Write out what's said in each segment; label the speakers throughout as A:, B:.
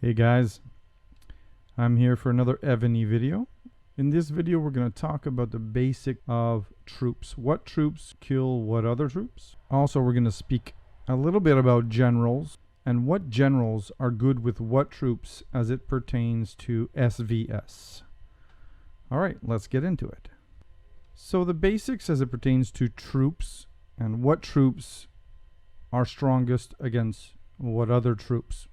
A: Hey guys, I'm here for another Evony video. In this video we're going to talk about the basic of troops. What troops kill what other troops. Also we're going to speak a little bit about generals and what generals are good with what troops as it pertains to SVS. Alright, let's get into it. So the basics as it pertains to troops and what troops are strongest against what other troops.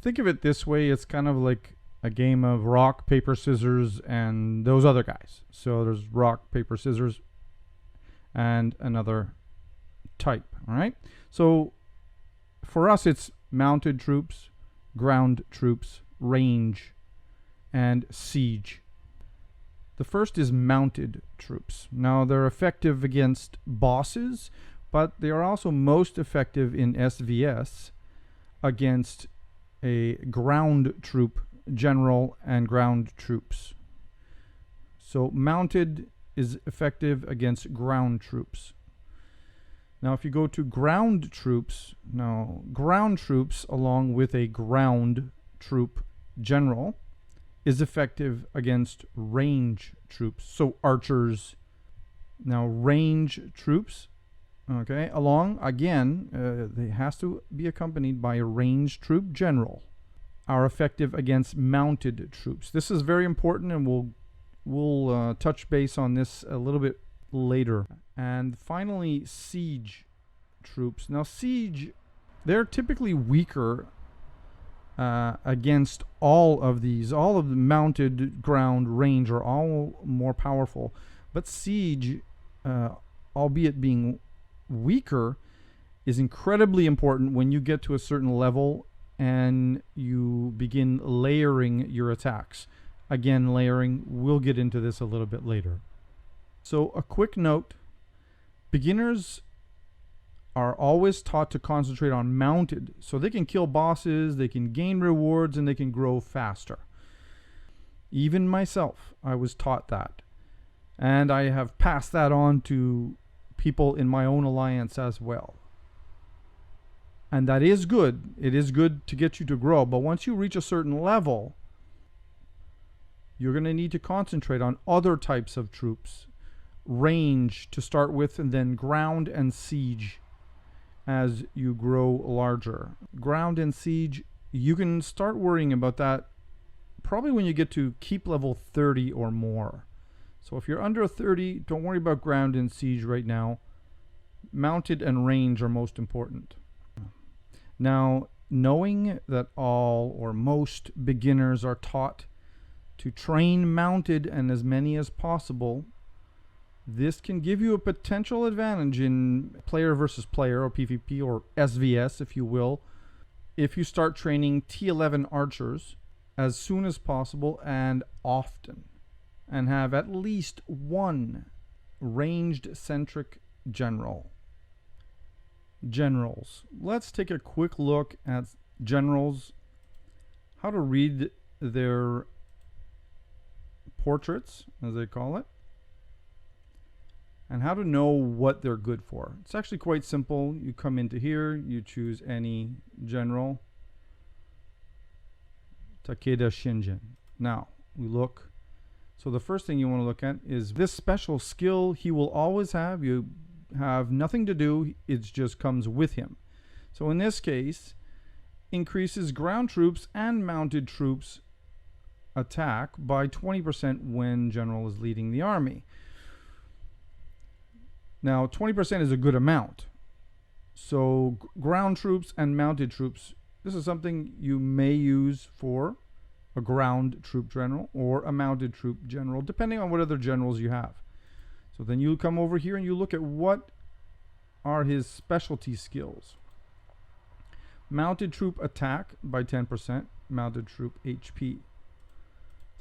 A: Think of it this way, it's kind of like a game of rock, paper, scissors, and those other guys. So there's rock, paper, scissors, and another type, all right? So for us, it's mounted troops, ground troops, range, and siege. The first is mounted troops. Now, they're effective against bosses, but they are also most effective in SVS against a ground troop general and ground troops. So mounted is effective against ground troops. Now if you go to ground troops, now ground troops along with a ground troop general is effective against range troops. So archers. Now range troops, okay, along again, they has to be accompanied by a range troop general, are effective against mounted troops. This is very important, and we'll touch base on this a little bit later. And finally, siege troops. Now siege, they're typically weaker against all of these. All of the mounted, ground, range are all more powerful, but siege, albeit being weaker, is incredibly important when you get to a certain level and you begin layering your attacks. Again, layering, we'll get into this a little bit later. So a quick note, beginners are always taught to concentrate on mounted, so they can kill bosses, they can gain rewards, and they can grow faster. Even myself, I was taught that, and I have passed that on to people in my own alliance as well. And that is good. It is good to get you to grow, but once you reach a certain level, you're going to need to concentrate on other types of troops. Range to start with, and then ground and siege as you grow larger. Ground and siege, you can start worrying about that probably when you get to keep level 30 or more. So if you're under 30, don't worry about ground and siege right now. Mounted and range are most important. Now, knowing that all or most beginners are taught to train mounted and as many as possible, this can give you a potential advantage in player versus player, or PvP, or SVS if you will, if you start training T11 archers as soon as possible and often, and have at least one ranged centric general. Generals. Let's take a quick look at generals, how to read their portraits, as they call it, and how to know what they're good for. It's actually quite simple. You come into here, you choose any general. Takeda Shinjin. Now, we look. So the first thing you want to look at is this special skill he will always have. You have nothing to do, it just comes with him. So in this case, increases ground troops and mounted troops attack by 20% when general is leading the army. Now 20% is a good amount. So ground troops and mounted troops, this is something you may use for a ground troop general or a mounted troop general, depending on what other generals you have. So then you come over here and you look at what are his specialty skills. Mounted troop attack by 10%, mounted troop HP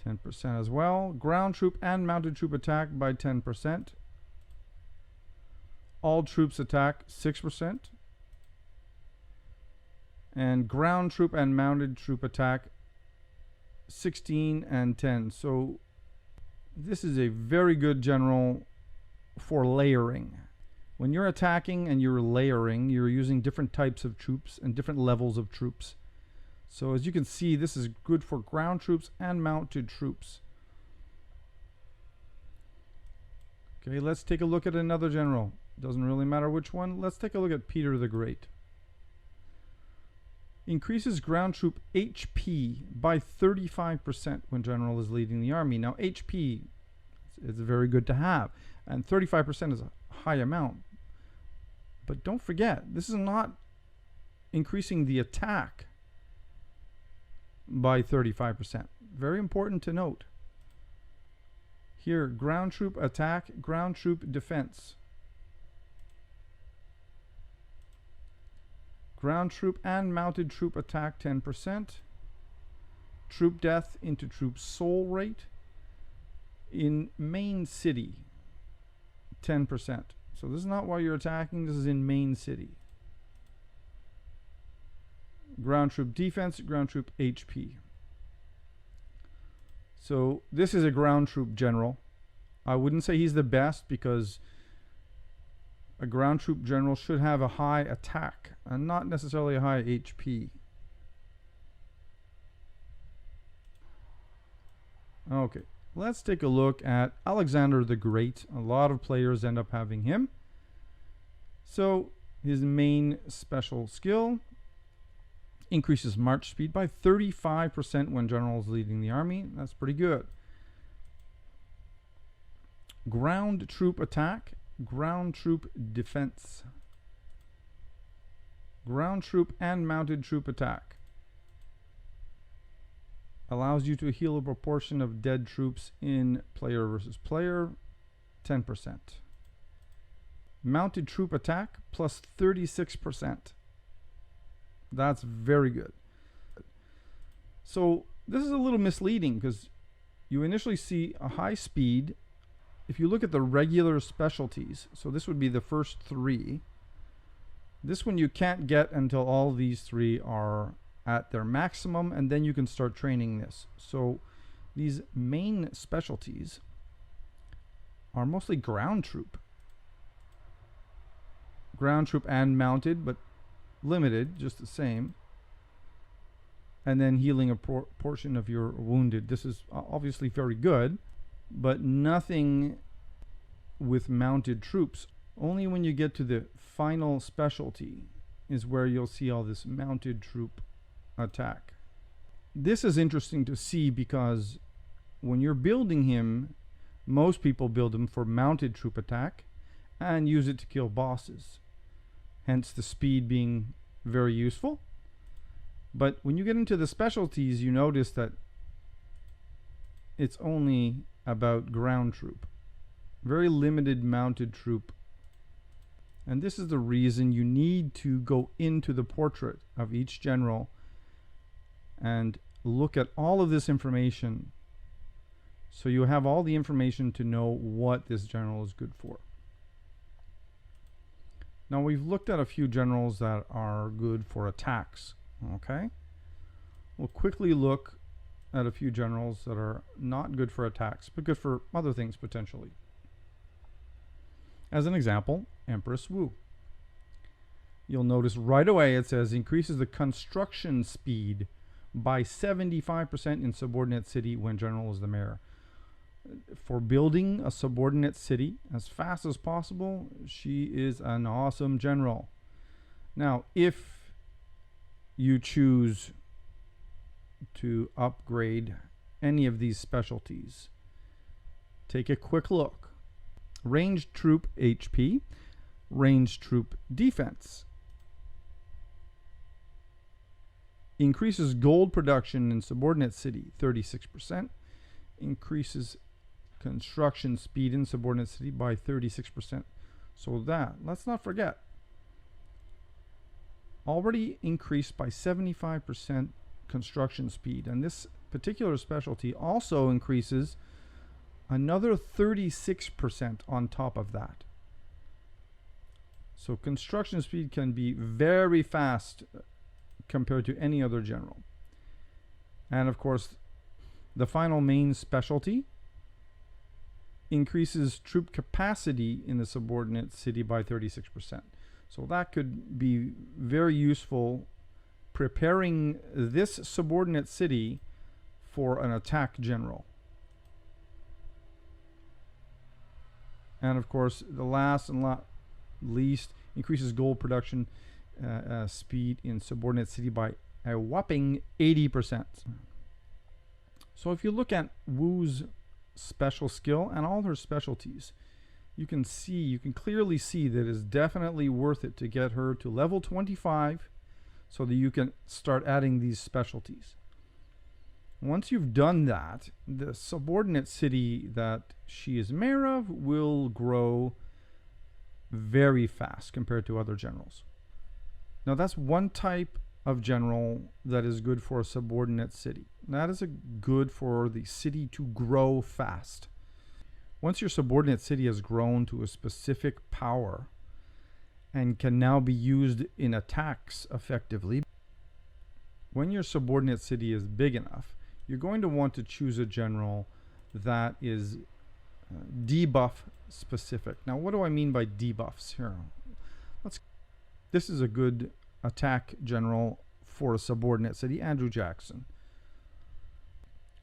A: 10% as well. Ground troop and mounted troop attack by 10%. All troops attack 6%. And ground troop and mounted troop attack 16 and 10. So this is a very good general for layering. When you're attacking and you're layering, you're using different types of troops and different levels of troops. So as you can see, this is good for ground troops and mounted troops. Okay, let's take a look at another general. Doesn't really matter which one. Let's take a look at Peter the Great. Increases ground troop HP by 35% when general is leading the army. Now HP is very good to have, and 35% is a high amount. But don't forget, this is not increasing the attack by 35%. Very important to note. Here, ground troop attack, ground troop defense. Ground troop and mounted troop attack 10%. Troop death into troop soul rate. In main city, 10%. So this is not while you're attacking, this is in main city. Ground troop defense, ground troop HP. So this is a ground troop general. I wouldn't say he's the best, because a ground troop general should have a high attack and not necessarily a high HP. Okay, let's take a look at Alexander the Great. A lot of players end up having him. So his main special skill increases march speed by 35% when general is leading the army. That's pretty good. Ground troop attack, ground troop defense. Ground troop and mounted troop attack. Allows you to heal a proportion of dead troops in player versus player, 10%. Mounted troop attack plus 36%. That's very good. So this is a little misleading, because you initially see a high speed. If you look at the regular specialties, so this would be the first three. This one you can't get until all these three are at their maximum, and then you can start training this. So these main specialties are mostly ground troop. Ground troop and mounted, but limited, just the same. And then healing a portion of your wounded. This is obviously very good, but nothing with mounted troops. Only when you get to the final specialty is where you'll see all this mounted troop attack. This is interesting to see, because when you're building him, most people build him for mounted troop attack and use it to kill bosses. Hence the speed being very useful. But when you get into the specialties, you notice that it's only about ground troop. Very limited mounted troop. And this is the reason you need to go into the portrait of each general and look at all of this information, so you have all the information to know what this general is good for. Now we've looked at a few generals that are good for attacks. Okay, we'll quickly look at a few generals that are not good for attacks, but good for other things potentially. As an example, Empress Wu. You'll notice right away it says increases the construction speed by 75% in subordinate city when general is the mayor. For building a subordinate city as fast as possible, she is an awesome general. Now, if you choose to upgrade any of these specialties, take a quick look. Ranged troop HP, ranged troop defense. Increases gold production in subordinate city, 36%. Increases construction speed in subordinate city by 36%. So that, let's not forget, already increased by 75% construction speed. And this particular specialty also increases another 36% on top of that. So construction speed can be very fast compared to any other general. And of course, the final main specialty increases troop capacity in the subordinate city by 36%. So that could be very useful preparing this subordinate city for an attack general. And of course, the last and not least, increases gold production speed in subordinate city by a whopping 80%. So if you look at Wu's special skill and all her specialties, you can clearly see that it's definitely worth it to get her to level 25 so that you can start adding these specialties. Once you've done that, the subordinate city that she is mayor of will grow very fast compared to other generals. Now that's one type of general that is good for a subordinate city. That is good for the city to grow fast. Once your subordinate city has grown to a specific power and can now be used in attacks effectively, when your subordinate city is big enough, you're going to want to choose a general that is debuff specific. Now, what do I mean by debuffs here? This is a good attack general for a subordinate city, Andrew Jackson.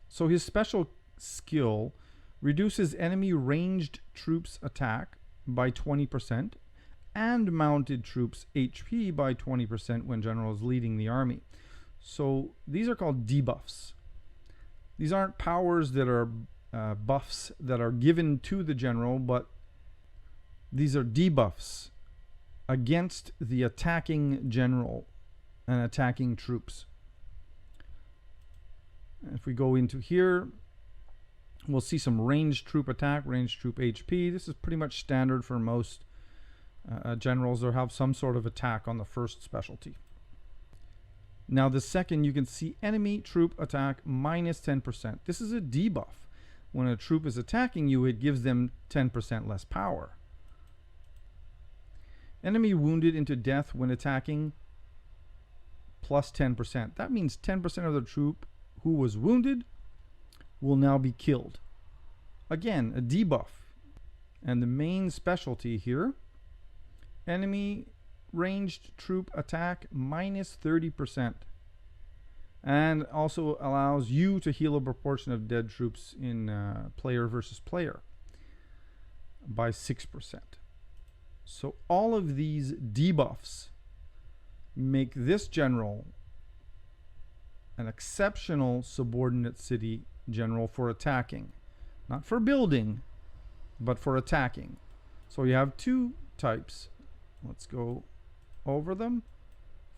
A: So his special skill reduces enemy ranged troops attack by 20% and mounted troops HP by 20% when general is leading the army. So these are called debuffs. These aren't powers that are buffs that are given to the general, but these are debuffs against the attacking general and attacking troops. If we go into here, we'll see some ranged troop attack, ranged troop HP. This is pretty much standard for most generals, or have some sort of attack on the first specialty. Now the second, you can see enemy troop attack minus 10%. This is a debuff. When a troop is attacking you, it gives them 10% less power. Enemy wounded into death when attacking, plus 10%. That means 10% of the troop who was wounded will now be killed. Again, a debuff. And the main specialty here, enemy ranged troop attack minus 30%. And also allows you to heal a proportion of dead troops in player versus player by 6%. So all of these debuffs make this general an exceptional subordinate city general for attacking. Not for building, but for attacking. So you have two types. Let's go over them.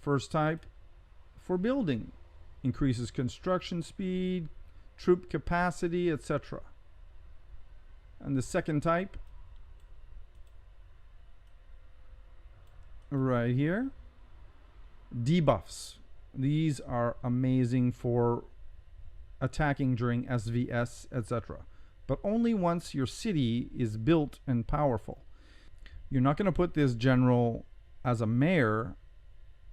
A: First type, for building. Increases construction speed, troop capacity, etc. And the second type, right here, debuffs. These are amazing for attacking during SVS, etc. But only once your city is built and powerful. You're not going to put this general as a mayor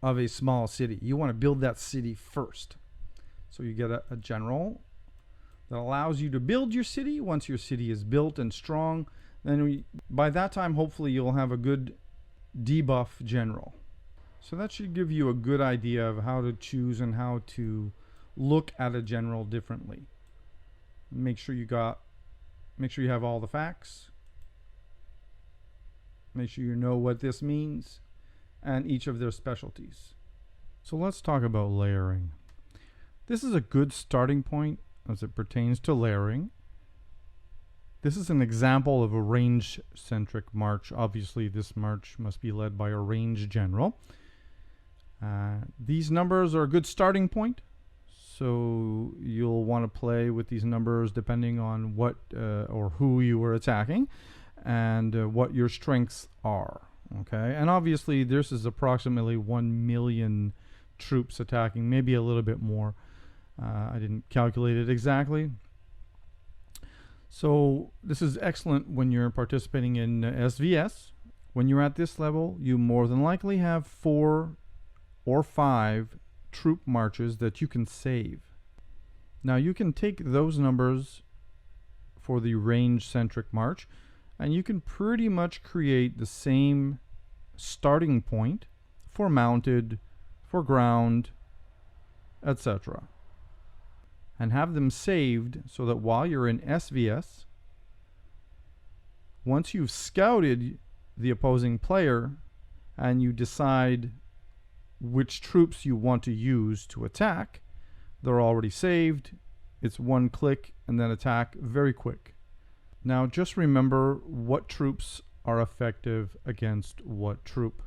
A: of a small city. You want to build that city first. So you get a general that allows you to build your city. Once your city is built and strong, then by that time, hopefully you'll have a good debuff general. So that should give you a good idea of how to choose and how to look at a general differently. Make sure you have all the facts. Make sure you know what this means and each of their specialties. So let's talk about layering. This is a good starting point as it pertains to layering. This is an example of a range-centric march. Obviously, this march must be led by a range general. These numbers are a good starting point. So you'll want to play with these numbers depending on what or who you were attacking and what your strengths are. Okay, and obviously this is approximately 1 million troops attacking, maybe a little bit more. I didn't calculate it exactly. So this is excellent when you're participating in SVS. When you're at this level, you more than likely have 4 or 5 troop marches that you can save. Now you can take those numbers for the range-centric march and you can pretty much create the same starting point for mounted, for ground, etc. And have them saved so that while you're in SVS, once you've scouted the opposing player and you decide which troops you want to use to attack, they're already saved. It's one click and then attack very quick. Now just remember what troops are effective against what troop.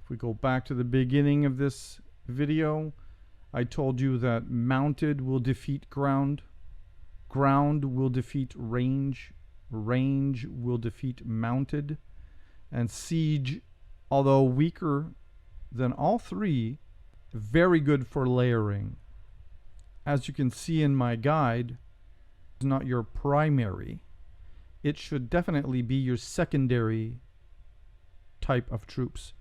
A: If we go back to the beginning of this video, I told you that mounted will defeat ground, ground will defeat range, range will defeat mounted, and siege, although weaker than all three, very good for layering. As you can see in my guide, it's not your primary. It should definitely be your secondary type of troops.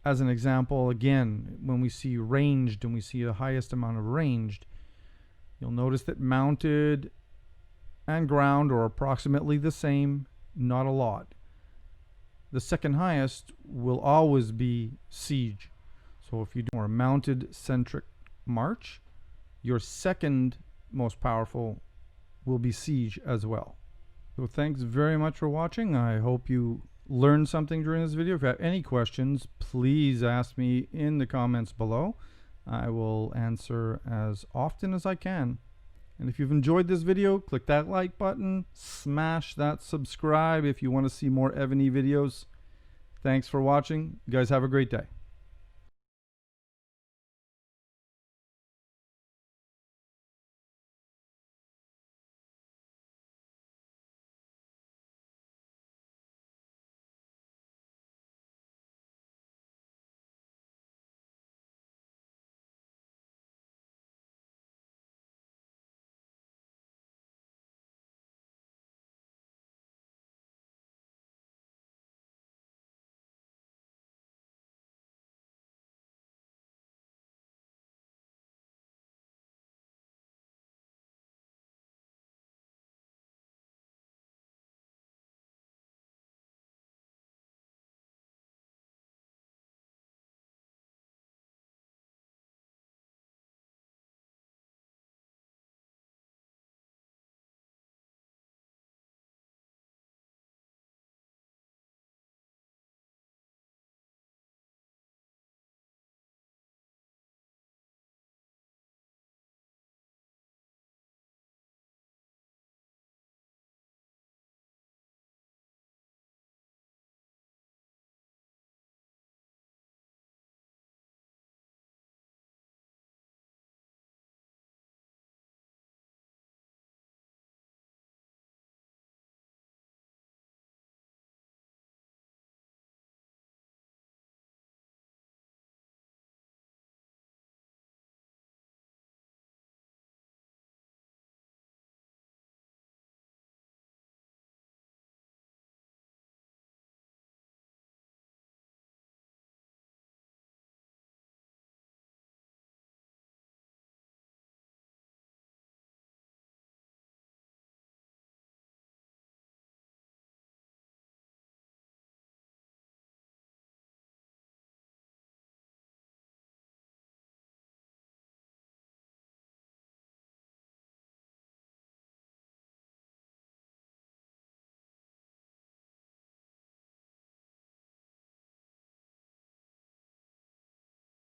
A: As an example, again, when we see ranged and we see the highest amount of ranged, you'll notice that mounted and ground are approximately the same, not a lot. The second highest will always be siege. So if you do a mounted centric march, your second most powerful will be siege as well. So thanks very much for watching. I hope you learned something during this video. If you have any questions, please ask me in the comments below. I will answer as often as I can. And if you've enjoyed this video, click that like button, smash that subscribe if you want to see more Evony videos. Thanks for watching. You guys have a great day.